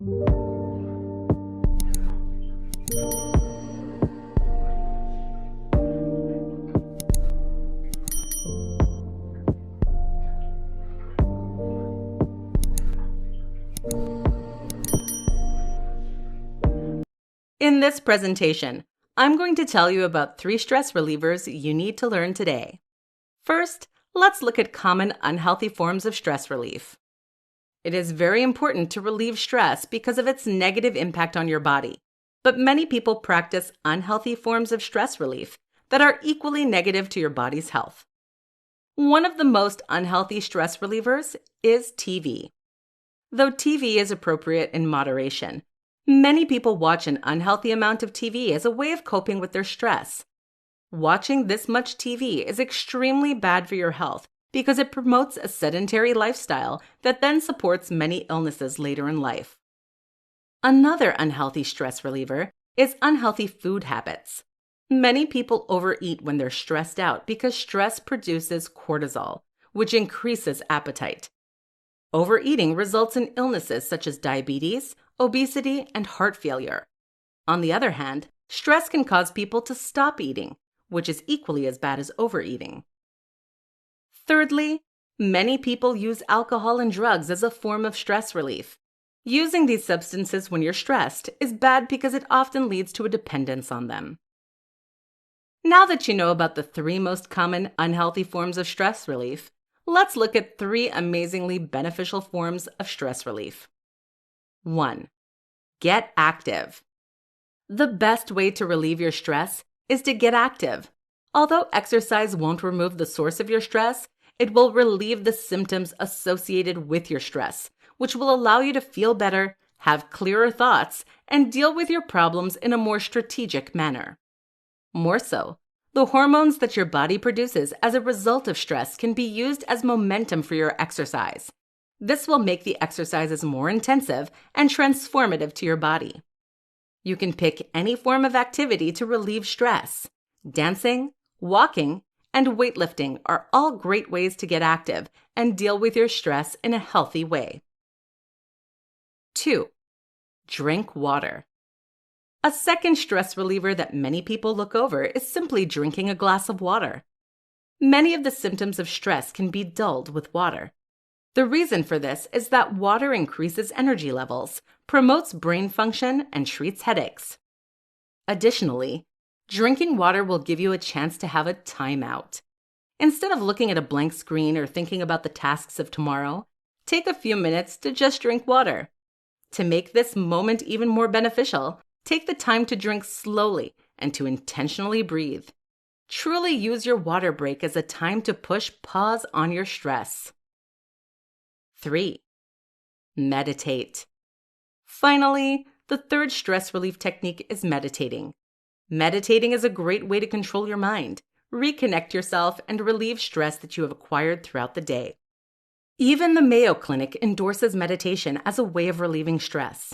In this presentation, I'm going to tell you about 3 stress relievers you need to learn today. First, let's look at common unhealthy forms of stress relief. It is very important to relieve stress because of its negative impact on your body, but many people practice unhealthy forms of stress relief that are equally negative to your body's health. One of the most unhealthy stress relievers is TV. Though TV is appropriate in moderation, many people watch an unhealthy amount of TV as a way of coping with their stress. Watching this much TV is extremely bad for your health because it promotes a sedentary lifestyle that then supports many illnesses later in life. Another unhealthy stress reliever is unhealthy food habits. Many people overeat when they're stressed out because stress produces cortisol, which increases appetite. Overeating results in illnesses such as diabetes, obesity, and heart failure. On the other hand, stress can cause people to stop eating, which is equally as bad as overeating. Thirdly, many people use alcohol and drugs as a form of stress relief. Using these substances when you're stressed is bad because it often leads to a dependence on them. Now that you know about the 3 most common unhealthy forms of stress relief, let's look at 3 amazingly beneficial forms of stress relief. 1. Get active. The best way to relieve your stress is to get active. Although exercise won't remove the source of your stress, it will relieve the symptoms associated with your stress, which will allow you to feel better, have clearer thoughts, and deal with your problems in a more strategic manner. More so, the hormones that your body produces as a result of stress can be used as momentum for your exercise. This will make the exercises more intensive and transformative to your body. You can pick any form of activity to relieve stress. Dancing, walking, and weightlifting are all great ways to get active and deal with your stress in a healthy way. 2. Drink water. A second stress reliever that many people look over is simply drinking a glass of water. Many of the symptoms of stress can be dulled with water. The reason for this is that water increases energy levels, promotes brain function, and treats headaches. Additionally, drinking water will give you a chance to have a timeout. Instead of looking at a blank screen or thinking about the tasks of tomorrow, take a few minutes to just drink water. To make this moment even more beneficial, take the time to drink slowly and to intentionally breathe. Truly use your water break as a time to push pause on your stress. 3. Meditate. Finally, the third stress relief technique is meditating. Meditating is a great way to control your mind, reconnect yourself, and relieve stress that you have acquired throughout the day. Even the Mayo Clinic endorses meditation as a way of relieving stress.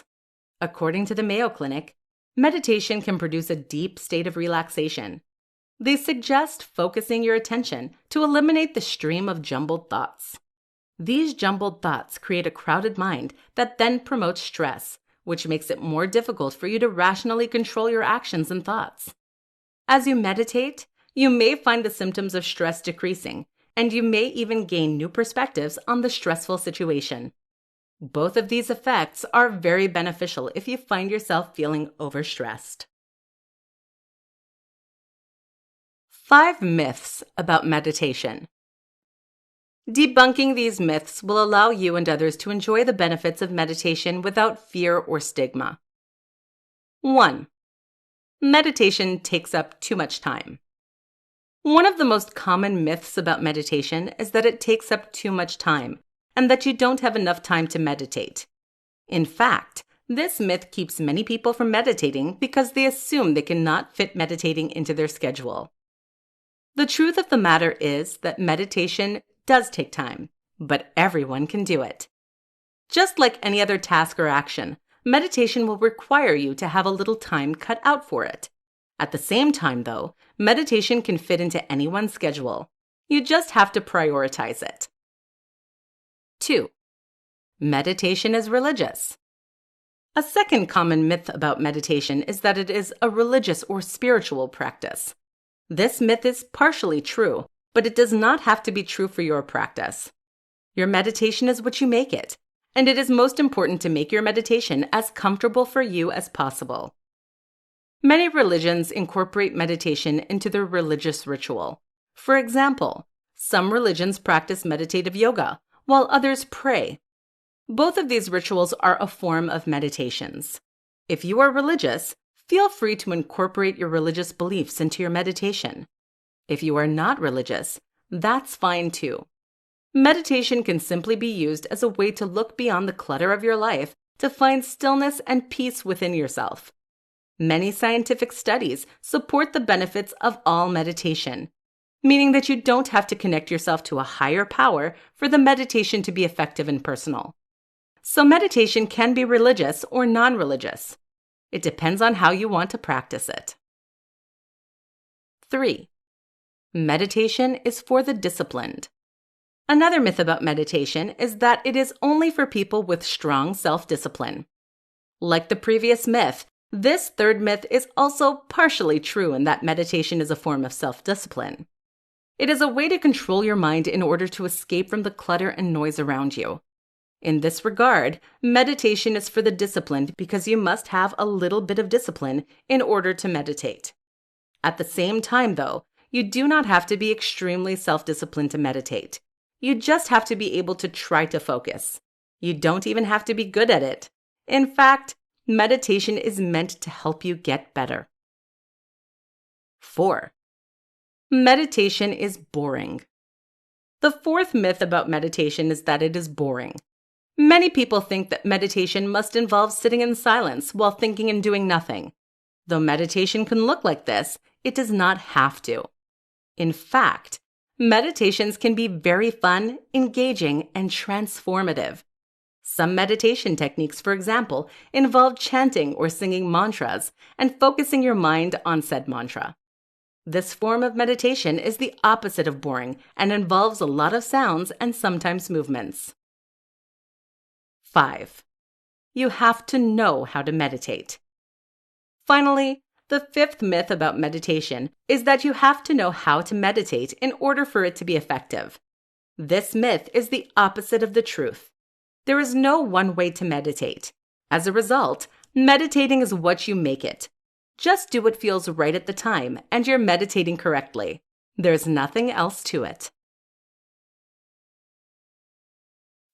According to the Mayo Clinic, meditation can produce a deep state of relaxation. They suggest focusing your attention to eliminate the stream of jumbled thoughts. These jumbled thoughts create a crowded mind that then promotes stress, which makes it more difficult for you to rationally control your actions and thoughts. As you meditate, you may find the symptoms of stress decreasing, and you may even gain new perspectives on the stressful situation. Both of these effects are very beneficial if you find yourself feeling overstressed. 5 myths about meditation. Debunking these myths will allow you and others to enjoy the benefits of meditation without fear or stigma. 1. Meditation takes up too much time. One of the most common myths about meditation is that it takes up too much time and that you don't have enough time to meditate. In fact, this myth keeps many people from meditating because they assume they cannot fit meditating into their schedule. The truth of the matter is that meditation does take time, but everyone can do it. Just like any other task or action, meditation will require you to have a little time cut out for it. At the same time, though, meditation can fit into anyone's schedule. You just have to prioritize it. 2. Meditation is religious. A second common myth about meditation is that it is a religious or spiritual practice. This myth is partially true, but it does not have to be true for your practice. Your meditation is what you make it, and it is most important to make your meditation as comfortable for you as possible. Many religions incorporate meditation into their religious ritual. For example, some religions practice meditative yoga, while others pray. Both of these rituals are a form of meditations. If you are religious, feel free to incorporate your religious beliefs into your meditation. If you are not religious, that's fine too. Meditation can simply be used as a way to look beyond the clutter of your life to find stillness and peace within yourself. Many scientific studies support the benefits of all meditation, meaning that you don't have to connect yourself to a higher power for the meditation to be effective and personal. So meditation can be religious or non-religious. It depends on how you want to practice it. 3. Meditation is for the disciplined. Another myth about meditation is that it is only for people with strong self-discipline. Like the previous myth, this third myth is also partially true in that meditation is a form of self-discipline. It is a way to control your mind in order to escape from the clutter and noise around you. In this regard, meditation is for the disciplined because you must have a little bit of discipline in order to meditate. At the same time, though, you do not have to be extremely self-disciplined to meditate. You just have to be able to try to focus. You don't even have to be good at it. In fact, meditation is meant to help you get better. 4. Meditation is boring. The fourth myth about meditation is that it is boring. Many people think that meditation must involve sitting in silence while thinking and doing nothing. Though meditation can look like this, it does not have to. In fact, meditations can be very fun, engaging, and transformative. Some meditation techniques, for example, involve chanting or singing mantras and focusing your mind on said mantra. This form of meditation is the opposite of boring and involves a lot of sounds and sometimes movements. 5. You have to know how to meditate. Finally, the fifth myth about meditation is that you have to know how to meditate in order for it to be effective. This myth is the opposite of the truth. There is no one way to meditate. As a result, meditating is what you make it. Just do what feels right at the time, and you're meditating correctly. There's nothing else to it.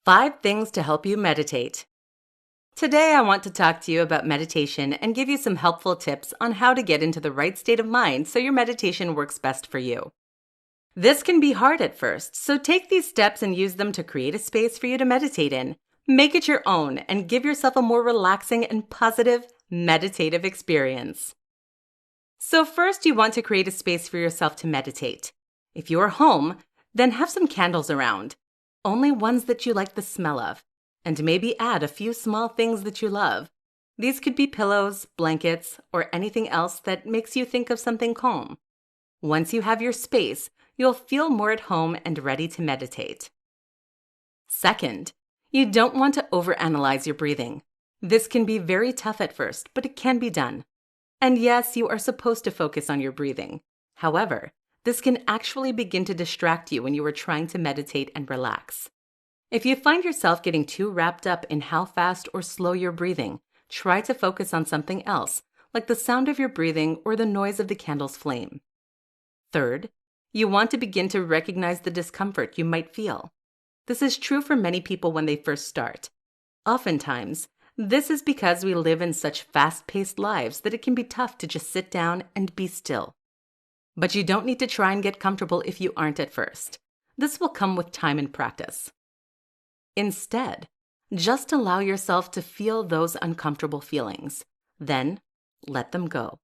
5 things to help you meditate. Today, I want to talk to you about meditation and give you some helpful tips on how to get into the right state of mind so your meditation works best for you. This can be hard at first, so take these steps and use them to create a space for you to meditate in. Make it your own and give yourself a more relaxing and positive meditative experience. So first, you want to create a space for yourself to meditate. If you are home, then have some candles around, only ones that you like the smell of, and maybe add a few small things that you love. These could be pillows, blankets, or anything else that makes you think of something calm. Once you have your space, you'll feel more at home and ready to meditate. Second, you don't want to overanalyze your breathing. This can be very tough at first, but it can be done. And yes, you are supposed to focus on your breathing. However, this can actually begin to distract you when you are trying to meditate and relax. If you find yourself getting too wrapped up in how fast or slow you're breathing, try to focus on something else, like the sound of your breathing or the noise of the candle's flame. Third, you want to begin to recognize the discomfort you might feel. This is true for many people when they first start. Oftentimes, this is because we live in such fast-paced lives that it can be tough to just sit down and be still. But you don't need to try and get comfortable if you aren't at first. This will come with time and practice. Instead, just allow yourself to feel those uncomfortable feelings. Then, let them go.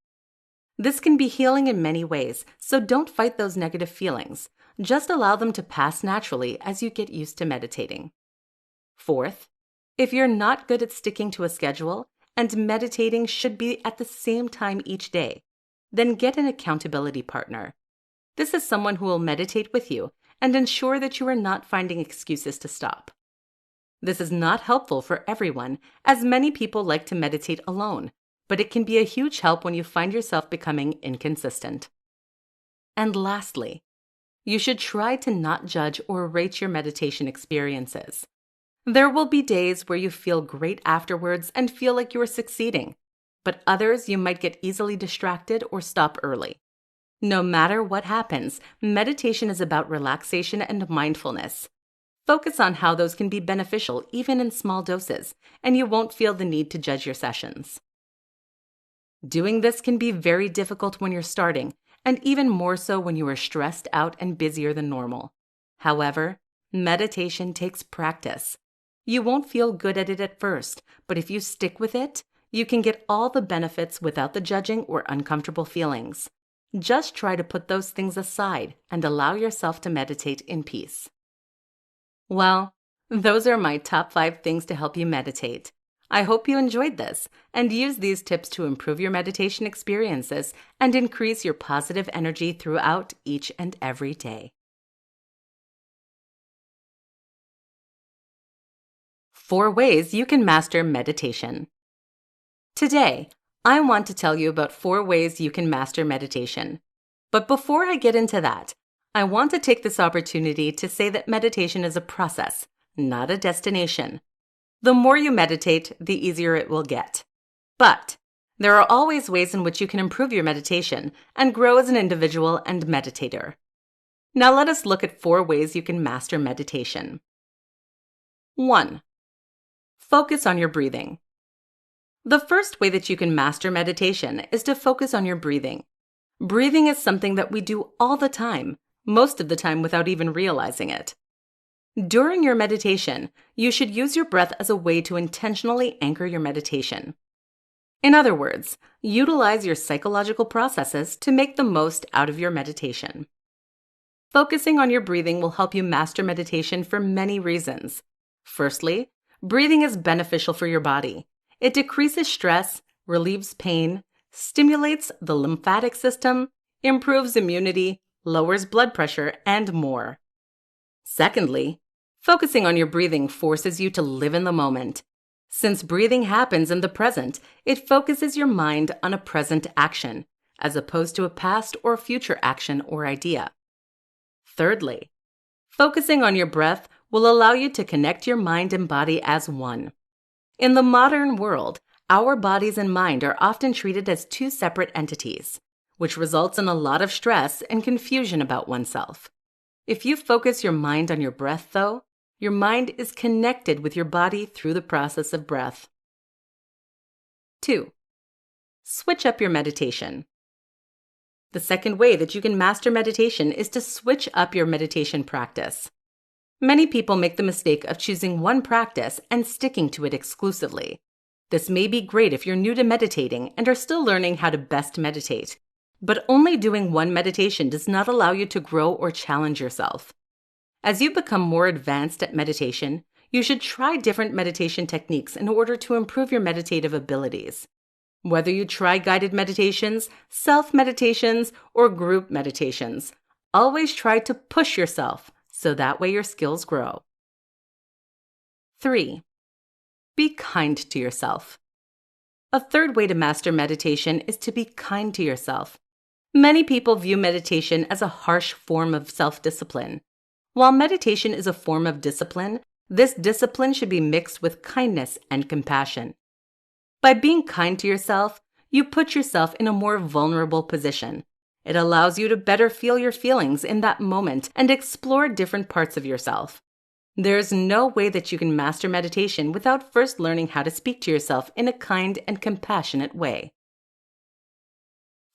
This can be healing in many ways, so don't fight those negative feelings. Just allow them to pass naturally as you get used to meditating. Fourth, if you're not good at sticking to a schedule and meditating should be at the same time each day, then get an accountability partner. This is someone who will meditate with you and ensure that you are not finding excuses to stop. This is not helpful for everyone, as many people like to meditate alone, but it can be a huge help when you find yourself becoming inconsistent. And lastly, you should try to not judge or rate your meditation experiences. There will be days where you feel great afterwards and feel like you are succeeding, but others you might get easily distracted or stop early. No matter what happens, meditation is about relaxation and mindfulness. Focus on how those can be beneficial even in small doses, and you won't feel the need to judge your sessions. Doing this can be very difficult when you're starting, and even more so when you are stressed out and busier than normal. However, meditation takes practice. You won't feel good at it at first, but if you stick with it, you can get all the benefits without the judging or uncomfortable feelings. Just try to put those things aside and allow yourself to meditate in peace. Well, those are my top 5 things to help you meditate. I hope you enjoyed this and use these tips to improve your meditation experiences and increase your positive energy throughout each and every day. 4 ways you can master meditation. Today, I want to tell you about 4 ways you can master meditation. But before I get into that, I want to take this opportunity to say that meditation is a process, not a destination. The more you meditate, the easier it will get. But there are always ways in which you can improve your meditation and grow as an individual and meditator. Now let us look at 4 ways you can master meditation. 1. Focus on your breathing. The first way that you can master meditation is to focus on your breathing. Breathing is something that we do all the time, most of the time without even realizing it. During your meditation, you should use your breath as a way to intentionally anchor your meditation. In other words, utilize your psychological processes to make the most out of your meditation. Focusing on your breathing will help you master meditation for many reasons. Firstly, breathing is beneficial for your body. It decreases stress, relieves pain, stimulates the lymphatic system, improves immunity, lowers blood pressure, and more. Secondly, focusing on your breathing forces you to live in the moment. Since breathing happens in the present, it focuses your mind on a present action, as opposed to a past or future action or idea. Thirdly, focusing on your breath will allow you to connect your mind and body as one. In the modern world, our bodies and mind are often treated as 2 separate entities, which results in a lot of stress and confusion about oneself. If you focus your mind on your breath, though, your mind is connected with your body through the process of breath. 2. Switch up your meditation. The second way that you can master meditation is to switch up your meditation practice. Many people make the mistake of choosing one practice and sticking to it exclusively. This may be great if you're new to meditating and are still learning how to best meditate, but only doing one meditation does not allow you to grow or challenge yourself. As you become more advanced at meditation, you should try different meditation techniques in order to improve your meditative abilities. Whether you try guided meditations, self-meditations, or group meditations, always try to push yourself so that way your skills grow. 3. Be kind to yourself. A third way to master meditation is to be kind to yourself. Many people view meditation as a harsh form of self-discipline. While meditation is a form of discipline, this discipline should be mixed with kindness and compassion. By being kind to yourself, you put yourself in a more vulnerable position. It allows you to better feel your feelings in that moment and explore different parts of yourself. There's no way that you can master meditation without first learning how to speak to yourself in a kind and compassionate way.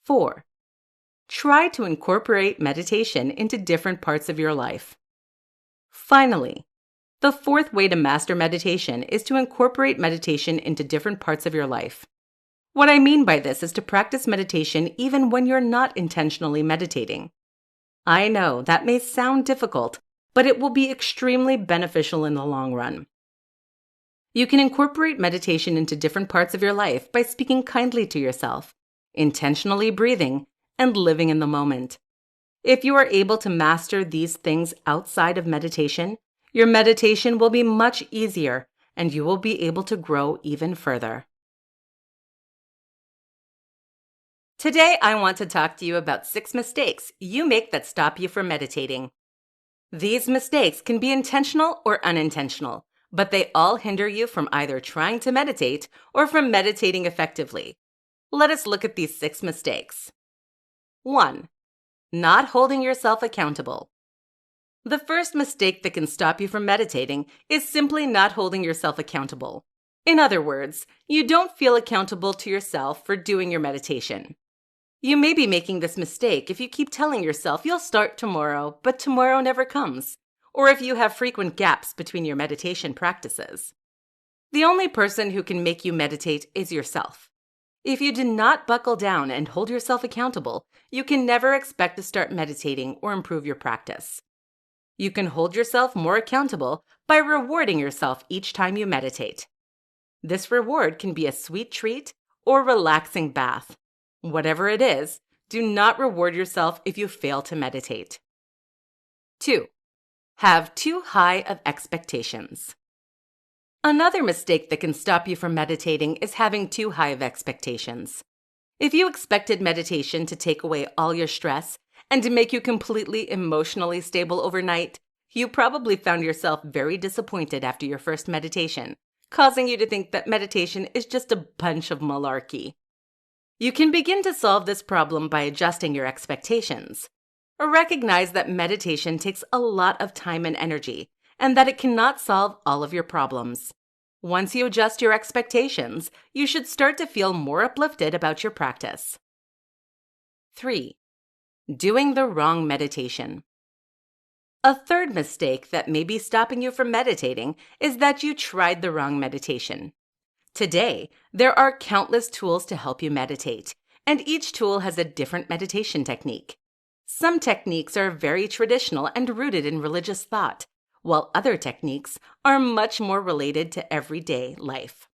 4. Try to incorporate meditation into different parts of your life. Finally, the 4th way to master meditation is to incorporate meditation into different parts of your life. What I mean by this is to practice meditation even when you're not intentionally meditating. I know that may sound difficult, but it will be extremely beneficial in the long run. You can incorporate meditation into different parts of your life by speaking kindly to yourself, intentionally breathing, and living in the moment. If you are able to master these things outside of meditation, Your meditation will be much easier, and you will be able to grow even further. Today, I want to talk to you about 6 mistakes you make that stop you from meditating. These mistakes can be intentional or unintentional, but they all hinder you from either trying to meditate or from meditating effectively. Let us look at these 6 mistakes. 1. Not holding yourself accountable. The first mistake that can stop you from meditating is simply not holding yourself accountable. In other words, you don't feel accountable to yourself for doing your meditation. You may be making this mistake if you keep telling yourself you'll start tomorrow, but tomorrow never comes, or if you have frequent gaps between your meditation practices. The only person who can make you meditate is yourself. If you do not buckle down and hold yourself accountable, you can never expect to start meditating or improve your practice. You can hold yourself more accountable by rewarding yourself each time you meditate. This reward can be a sweet treat or relaxing bath. Whatever it is, do not reward yourself if you fail to meditate. 2. Have too high of expectations. Another mistake that can stop you from meditating is having too high of expectations. If you expected meditation to take away all your stress and to make you completely emotionally stable overnight, you probably found yourself very disappointed after your first meditation, causing you to think that meditation is just a bunch of malarkey. You can begin to solve this problem by adjusting your expectations. Recognize that meditation takes a lot of time and energy, and that it cannot solve all of your problems. Once you adjust your expectations, you should start to feel more uplifted about your practice. 3. Doing the wrong meditation. A third mistake that may be stopping you from meditating is that you tried the wrong meditation. Today, there are countless tools to help you meditate, and each tool has a different meditation technique. Some techniques are very traditional and rooted in religious thought, while other techniques are much more related to everyday life.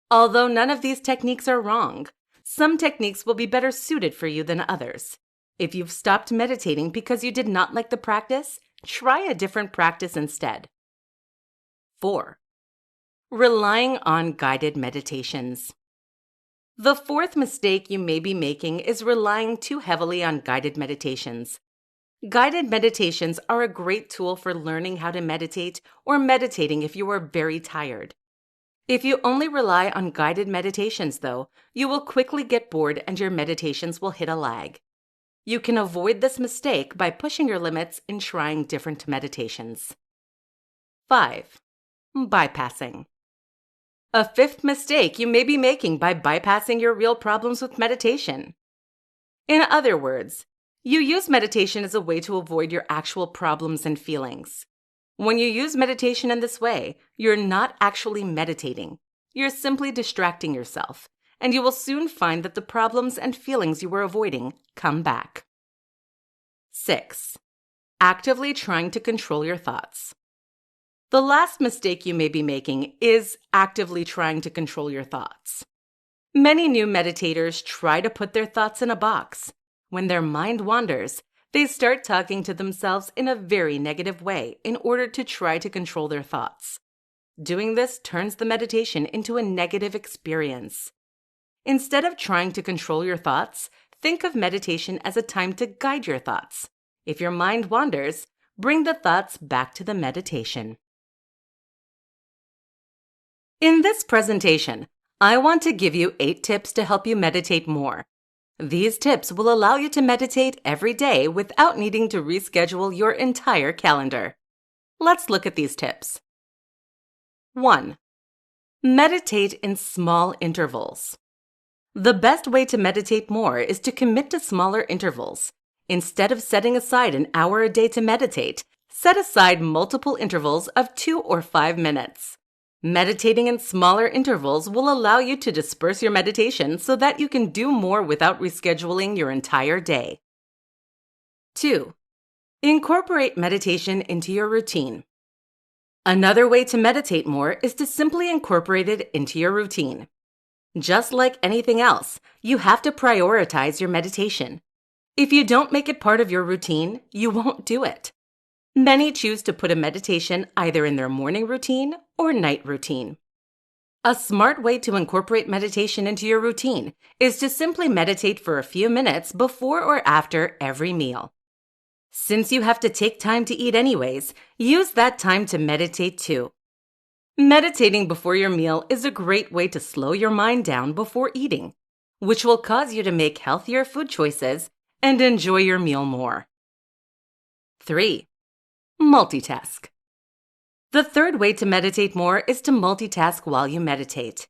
Although none of these techniques are wrong, some techniques will be better suited for you than others. If you've stopped meditating because you did not like the practice, try a different practice instead. 4. Relying on guided meditations. The fourth mistake you may be making is relying too heavily on guided meditations. Guided meditations are a great tool for learning how to meditate or meditating if you are very tired. If you only rely on guided meditations, though, you will quickly get bored and your meditations will hit a lag. You can avoid this mistake by pushing your limits in trying different meditations. 5. Bypassing. A fifth mistake you may be making by bypassing your real problems with meditation. In other words, you use meditation as a way to avoid your actual problems and feelings. When you use meditation in this way, you're not actually meditating. You're simply distracting yourself, and you will soon find that the problems and feelings you were avoiding come back. 6. Actively trying to control your thoughts. The last mistake you may be making is actively trying to control your thoughts. Many new meditators try to put their thoughts in a box. When their mind wanders, they start talking to themselves in a very negative way in order to try to control their thoughts. Doing this turns the meditation into a negative experience. Instead of trying to control your thoughts, think of meditation as a time to guide your thoughts. If your mind wanders, bring the thoughts back to the meditation. In this presentation, I want to give you 8 tips to help you meditate more. These tips will allow you to meditate every day without needing to reschedule your entire calendar. Let's look at these tips. 1. Meditate in small intervals. The best way to meditate more is to commit to smaller intervals. Instead of setting aside an hour a day to meditate, set aside multiple intervals of 2 or 5 minutes. Meditating in smaller intervals will allow you to disperse your meditation so that you can do more without rescheduling your entire day. 2. Incorporate meditation into your routine. Another way to meditate more is to simply incorporate it into your routine. Just like anything else, you have to prioritize your meditation. If you don't make it part of your routine, you won't do it. Many choose to put a meditation either in their morning routine or night routine. A smart way to incorporate meditation into your routine is to simply meditate for a few minutes before or after every meal. Since you have to take time to eat anyways, use that time to meditate too. Meditating before your meal is a great way to slow your mind down before eating, which will cause you to make healthier food choices and enjoy your meal more. 3. Multitask. The third way to meditate more is to multitask while you meditate.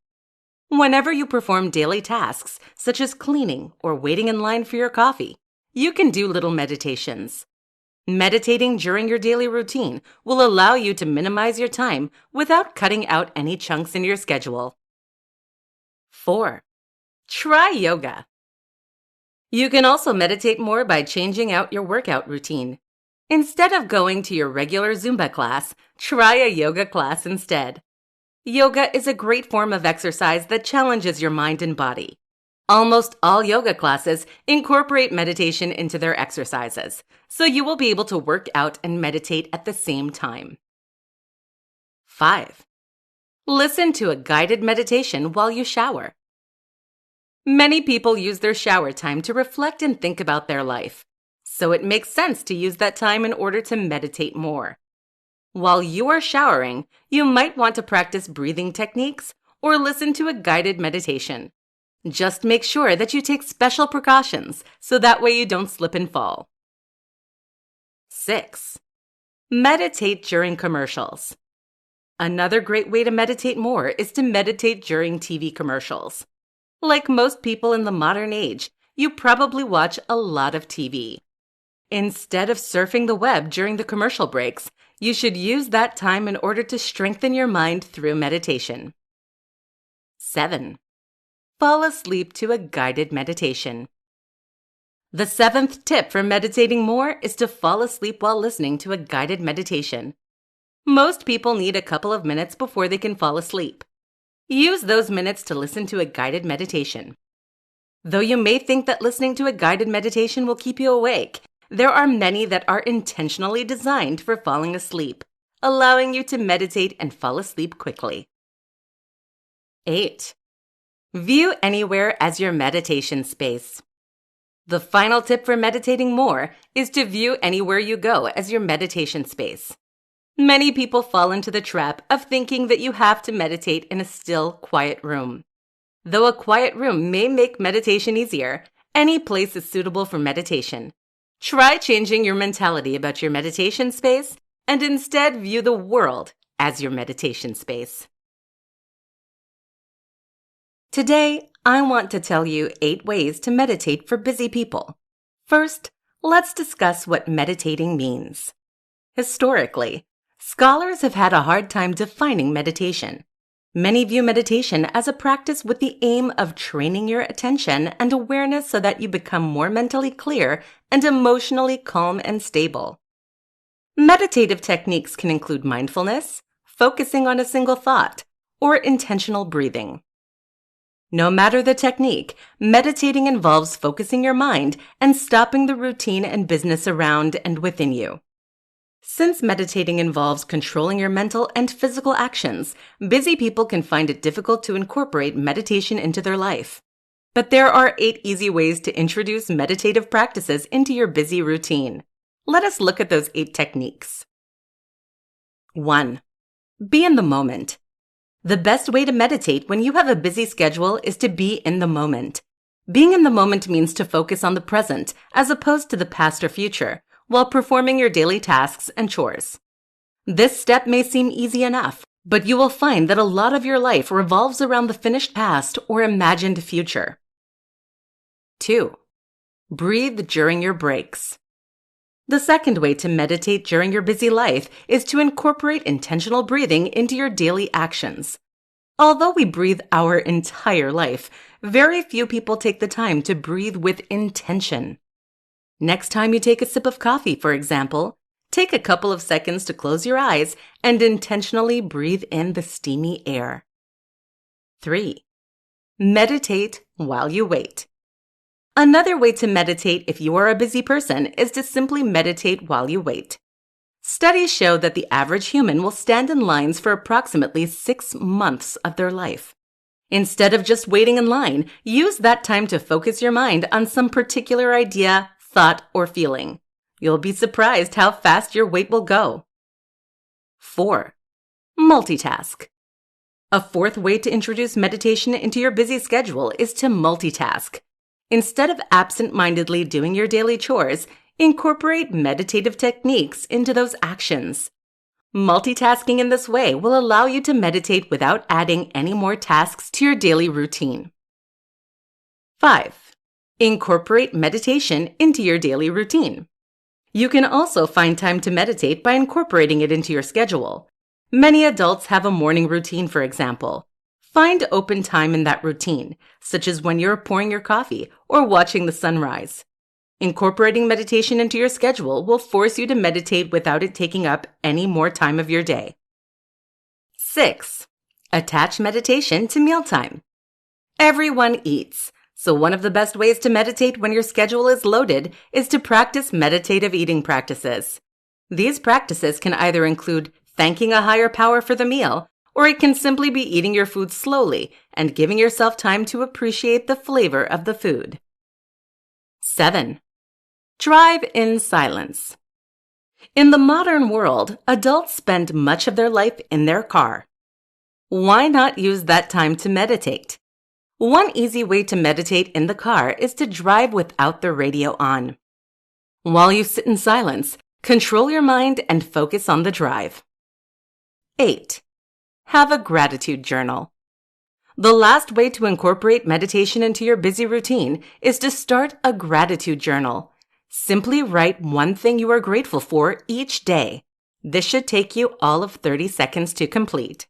Whenever you perform daily tasks, such as cleaning or waiting in line for your coffee, you can do little meditations. Meditating during your daily routine will allow you to minimize your time without cutting out any chunks in your schedule. 4. Try yoga. You can also meditate more by changing out your workout routine. Instead of going to your regular Zumba class, try a yoga class instead. Yoga is a great form of exercise that challenges your mind and body. Almost all yoga classes incorporate meditation into their exercises, so you will be able to work out and meditate at the same time. 5. Listen to a guided meditation while you shower. Many people use their shower time to reflect and think about their life, so it makes sense to use that time in order to meditate more. While you are showering, you might want to practice breathing techniques or listen to a guided meditation. Just make sure that you take special precautions so that way you don't slip and fall. 6. Meditate during commercials. Another great way to meditate more is to meditate during TV commercials. Like most people in the modern age, you probably watch a lot of TV. Instead of surfing the web during the commercial breaks, you should use that time in order to strengthen your mind through meditation. 7. Fall asleep to a guided meditation. The 7th tip for meditating more is to fall asleep while listening to a guided meditation. Most people need a couple of minutes before they can fall asleep. Use those minutes to listen to a guided meditation. Though you may think that listening to a guided meditation will keep you awake, there are many that are intentionally designed for falling asleep, allowing you to meditate and fall asleep quickly. 8. View anywhere as your meditation space. The final tip for meditating more is to view anywhere you go as your meditation space. Many people fall into the trap of thinking that you have to meditate in a still, quiet room. Though a quiet room may make meditation easier, any place is suitable for meditation. Try changing your mentality about your meditation space and instead view the world as your meditation space. Today, I want to tell you 8 ways to meditate for busy people. First, let's discuss what meditating means. Historically, scholars have had a hard time defining meditation. Many view meditation as a practice with the aim of training your attention and awareness so that you become more mentally clear and emotionally calm and stable. Meditative techniques can include mindfulness, focusing on a single thought, or intentional breathing. No matter the technique, meditating involves focusing your mind and stopping the routine and business around and within you. Since meditating involves controlling your mental and physical actions, busy people can find it difficult to incorporate meditation into their life. But there are 8 easy ways to introduce meditative practices into your busy routine. Let us look at those 8 techniques. 1. Be in the moment. The best way to meditate when you have a busy schedule is to be in the moment. Being in the moment means to focus on the present as opposed to the past or future, while performing your daily tasks and chores. This step may seem easy enough, but you will find that a lot of your life revolves around the finished past or imagined future. 2. Breathe during your breaks. The second way to meditate during your busy life is to incorporate intentional breathing into your daily actions. Although we breathe our entire life, very few people take the time to breathe with intention. Next time you take a sip of coffee, for example, take a couple of seconds to close your eyes and intentionally breathe in the steamy air. 3. Meditate while you wait. Another way to meditate if you are a busy person is to simply meditate while you wait. Studies show that the average human will stand in lines for approximately 6 months of their life. Instead of just waiting in line, use that time to focus your mind on some particular idea, thought, or feeling. You'll be surprised how fast your wait will go. 4. Multitask. A fourth way to introduce meditation into your busy schedule is to multitask. Instead of absent-mindedly doing your daily chores, incorporate meditative techniques into those actions. Multitasking in this way will allow you to meditate without adding any more tasks to your daily routine. 5. Incorporate meditation into your daily routine. You can also find time to meditate by incorporating it into your schedule. Many adults have a morning routine, for example. Find open time in that routine, such as when you're pouring your coffee or watching the sunrise. Incorporating meditation into your schedule will force you to meditate without it taking up any more time of your day. 6. Attach meditation to mealtime. Everyone eats, so one of the best ways to meditate when your schedule is loaded is to practice meditative eating practices. These practices can either include thanking a higher power for the meal, or it can simply be eating your food slowly and giving yourself time to appreciate the flavor of the food. 7. Drive in silence. In the modern world, adults spend much of their life in their car. Why not use that time to meditate? One easy way to meditate in the car is to drive without the radio on. While you sit in silence, control your mind and focus on the drive. 8. Have a gratitude journal. The last way to incorporate meditation into your busy routine is to start a gratitude journal. Simply write one thing you are grateful for each day. This should take you all of 30 seconds to complete.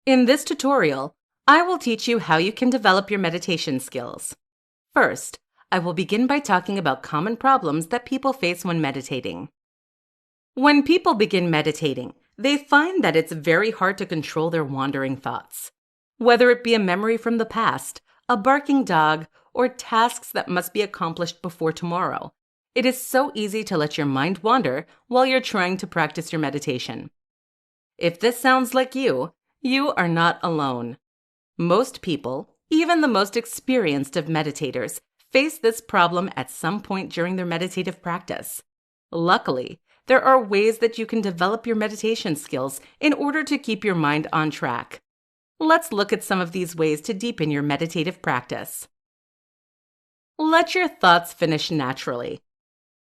In this tutorial, I will teach you how you can develop your meditation skills. First, I will begin by talking about common problems that people face when meditating. When people begin meditating, they find that it's very hard to control their wandering thoughts. Whether it be a memory from the past, a barking dog, or tasks that must be accomplished before tomorrow, it is so easy to let your mind wander while you're trying to practice your meditation. If this sounds like you are not alone. Most people, even the most experienced of meditators, face this problem at some point during their meditative practice. Luckily, there are ways that you can develop your meditation skills in order to keep your mind on track. Let's look at some of these ways to deepen your meditative practice. Let your thoughts finish naturally.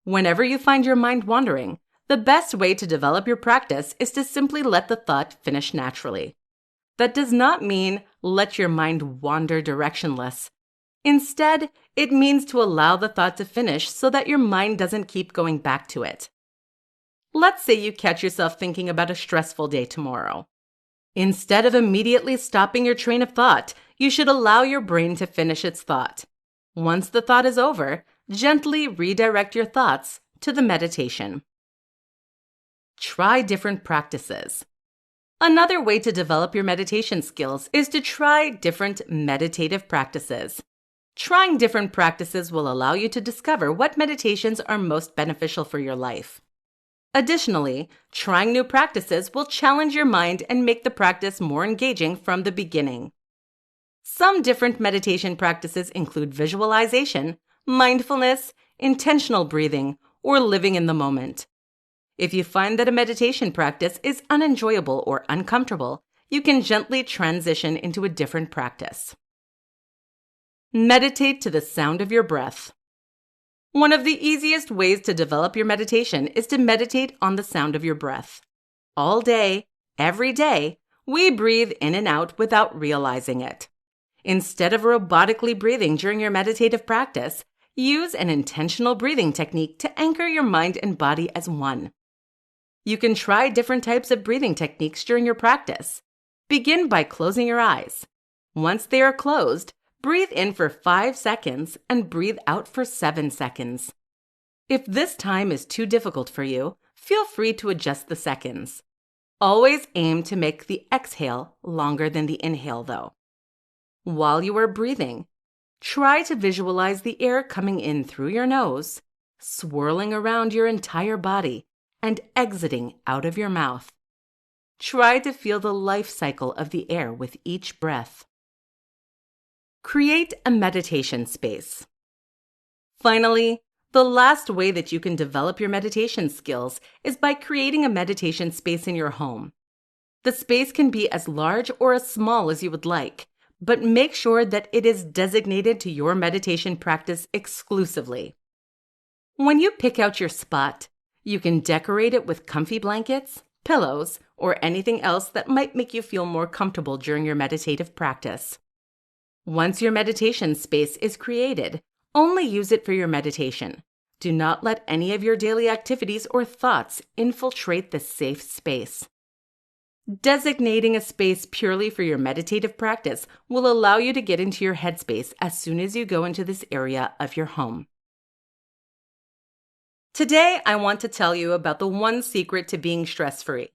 Whenever you find your mind wandering, the best way to develop your practice is to simply let the thought finish naturally. That does not mean let your mind wander directionless. Instead, it means to allow the thought to finish so that your mind doesn't keep going back to it. Let's say you catch yourself thinking about a stressful day tomorrow. Instead of immediately stopping your train of thought, you should allow your brain to finish its thought. Once the thought is over, gently redirect your thoughts to the meditation. Try different practices. Another way to develop your meditation skills is to try different meditative practices. Trying different practices will allow you to discover what meditations are most beneficial for your life. Additionally, trying new practices will challenge your mind and make the practice more engaging from the beginning. Some different meditation practices include visualization, mindfulness, intentional breathing, or living in the moment. If you find that a meditation practice is unenjoyable or uncomfortable, you can gently transition into a different practice. Meditate to the sound of your breath. One of the easiest ways to develop your meditation is to meditate on the sound of your breath. All day, every day, we breathe in and out without realizing it. Instead of robotically breathing during your meditative practice, use an intentional breathing technique to anchor your mind and body as one. You can try different types of breathing techniques during your practice. Begin by closing your eyes. Once they are closed, breathe in for 5 seconds and breathe out for 7 seconds. If this time is too difficult for you, feel free to adjust the seconds. Always aim to make the exhale longer than the inhale, though. While you are breathing, try to visualize the air coming in through your nose swirling around your entire body and exiting out of your mouth. Try to feel the life cycle of the air with each breath. Create a meditation space. Finally, the last way that you can develop your meditation skills is by creating a meditation space in your home. The space can be as large or as small as you would like, but make sure that it is designated to your meditation practice exclusively. When you pick out your spot, you can decorate it with comfy blankets, pillows, or anything else that might make you feel more comfortable during your meditative practice. Once your meditation space is created, only use it for your meditation. Do not let any of your daily activities or thoughts infiltrate this safe space. Designating a space purely for your meditative practice will allow you to get into your headspace as soon as you go into this area of your home. Today, I want to tell you about the one secret to being stress-free.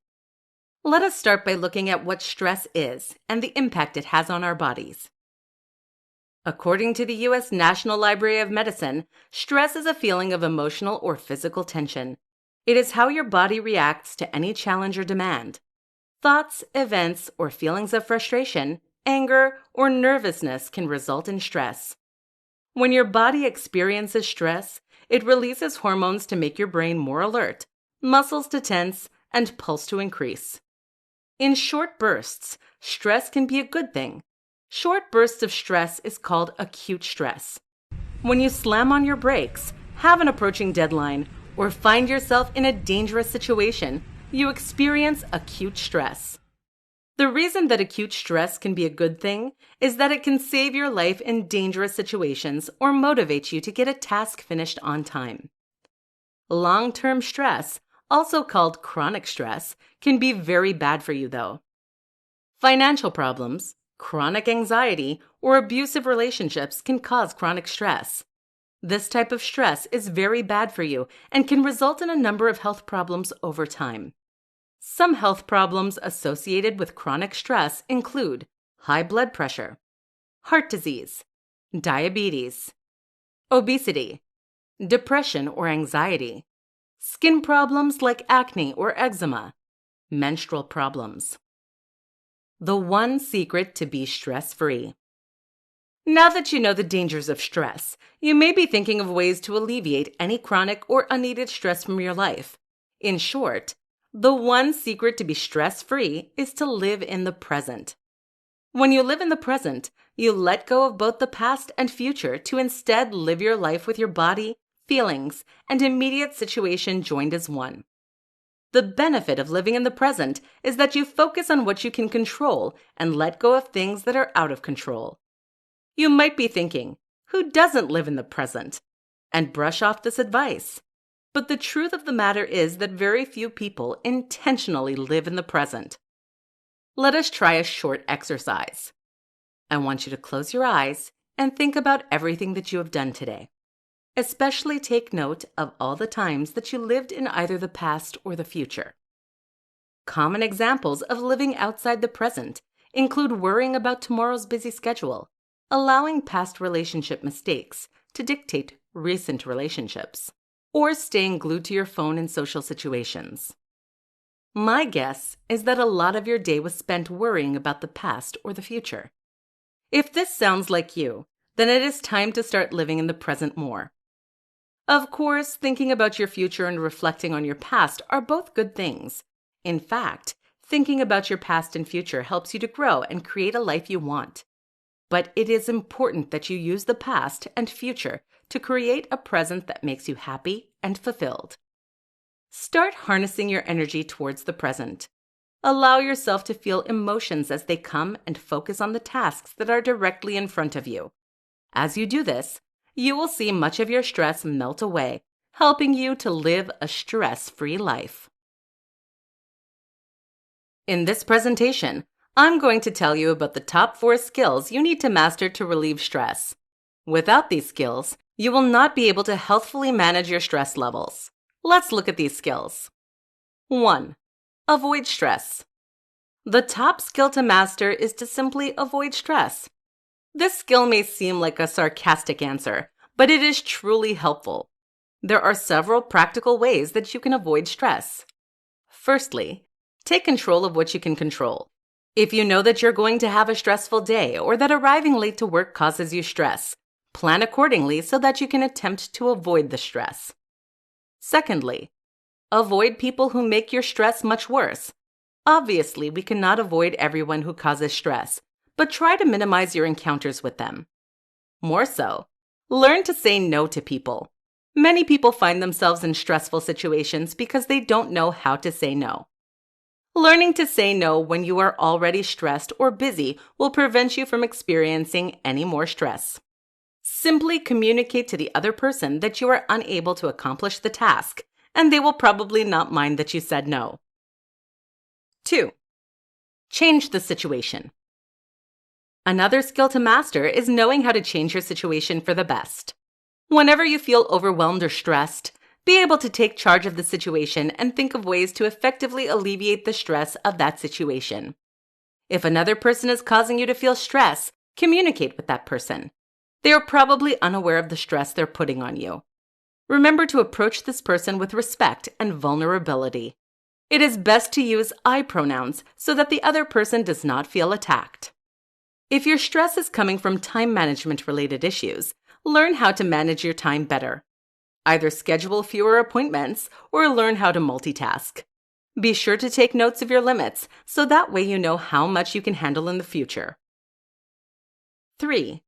Let us start by looking at what stress is and the impact it has on our bodies. According to the U.S. National Library of Medicine, stress is a feeling of emotional or physical tension. It is how your body reacts to any challenge or demand. Thoughts, events, or feelings of frustration, anger, or nervousness can result in stress. When your body experiences stress, it releases hormones to make your brain more alert, muscles to tense, and pulse to increase. In short bursts, stress can be a good thing. Short bursts of stress is called acute stress. When you slam on your brakes, have an approaching deadline, or find yourself in a dangerous situation, you experience acute stress. The reason that acute stress can be a good thing is that it can save your life in dangerous situations or motivate you to get a task finished on time. Long-term stress, also called chronic stress, can be very bad for you though. Financial problems, chronic anxiety, or abusive relationships can cause chronic stress. This type of stress is very bad for you and can result in a number of health problems over time. Some health problems associated with chronic stress include high blood pressure, heart disease, diabetes, obesity, depression or anxiety, skin problems like acne or eczema, menstrual problems. The one secret to be stress-free. Now that you know the dangers of stress, you may be thinking of ways to alleviate any chronic or unneeded stress from your life. In short, the one secret to be stress-free is to live in the present. When you live in the present, you let go of both the past and future to instead live your life with your body, feelings, and immediate situation joined as one. The benefit of living in the present is that you focus on what you can control and let go of things that are out of control. You might be thinking, who doesn't live in the present? And brush off this advice. But the truth of the matter is that very few people intentionally live in the present. Let us try a short exercise. I want you to close your eyes and think about everything that you have done today. Especially take note of all the times that you lived in either the past or the future. Common examples of living outside the present include worrying about tomorrow's busy schedule, allowing past relationship mistakes to dictate recent relationships, or staying glued to your phone in social situations. My guess is that a lot of your day was spent worrying about the past or the future. If this sounds like you, then it is time to start living in the present more. Of course, thinking about your future and reflecting on your past are both good things. In fact, thinking about your past and future helps you to grow and create a life you want. But it is important that you use the past and future to create a present that makes you happy and fulfilled. Start harnessing your energy towards the present. Allow yourself to feel emotions as they come and focus on the tasks that are directly in front of you. As you do this, you will see much of your stress melt away, helping you to live a stress-free life. In this presentation, I'm going to tell you about the top 4 skills you need to master to relieve stress. Without these skills, you will not be able to healthfully manage your stress levels. Let's look at these skills. 1. Avoid stress. The top skill to master is to simply avoid stress. This skill may seem like a sarcastic answer, but it is truly helpful. There are several practical ways that you can avoid stress. Firstly, take control of what you can control. If you know that you're going to have a stressful day or that arriving late to work causes you stress, plan accordingly so that you can attempt to avoid the stress. Secondly, avoid people who make your stress much worse. Obviously, we cannot avoid everyone who causes stress, but try to minimize your encounters with them. More so, learn to say no to people. Many people find themselves in stressful situations because they don't know how to say no. Learning to say no when you are already stressed or busy will prevent you from experiencing any more stress. Simply communicate to the other person that you are unable to accomplish the task, and they will probably not mind that you said no. 2. Change the situation. Another skill to master is knowing how to change your situation for the best. Whenever you feel overwhelmed or stressed, be able to take charge of the situation and think of ways to effectively alleviate the stress of that situation. If another person is causing you to feel stress, communicate with that person. They are probably unaware of the stress they're putting on you. Remember to approach this person with respect and vulnerability. It is best to use I pronouns so that the other person does not feel attacked. If your stress is coming from time management-related issues, learn how to manage your time better. Either schedule fewer appointments or learn how to multitask. Be sure to take notes of your limits so that way you know how much you can handle in the future. 3.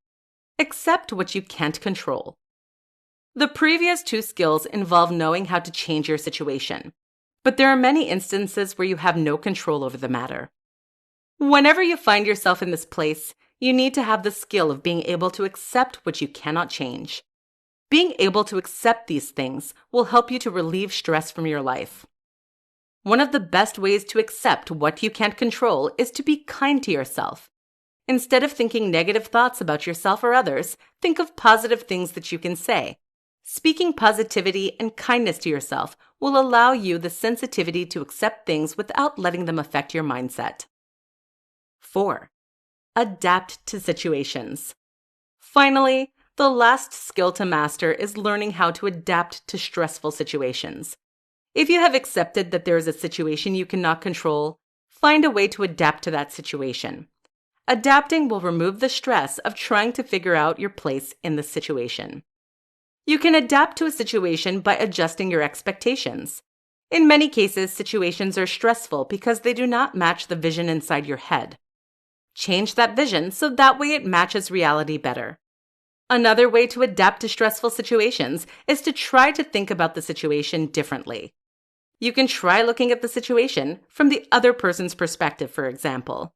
Accept what you can't control. The previous 2 skills involve knowing how to change your situation, but there are many instances where you have no control over the matter. Whenever you find yourself in this place, you need to have the skill of being able to accept what you cannot change. Being able to accept these things will help you to relieve stress from your life. One of the best ways to accept what you can't control is to be kind to yourself. Instead of thinking negative thoughts about yourself or others, think of positive things that you can say. Speaking positivity and kindness to yourself will allow you the sensitivity to accept things without letting them affect your mindset. 4. Adapt to situations. Finally, the last skill to master is learning how to adapt to stressful situations. If you have accepted that there is a situation you cannot control, find a way to adapt to that situation. Adapting will remove the stress of trying to figure out your place in the situation. You can adapt to a situation by adjusting your expectations. In many cases, situations are stressful because they do not match the vision inside your head. Change that vision so that way it matches reality better. Another way to adapt to stressful situations is to try to think about the situation differently. You can try looking at the situation from the other person's perspective, for example.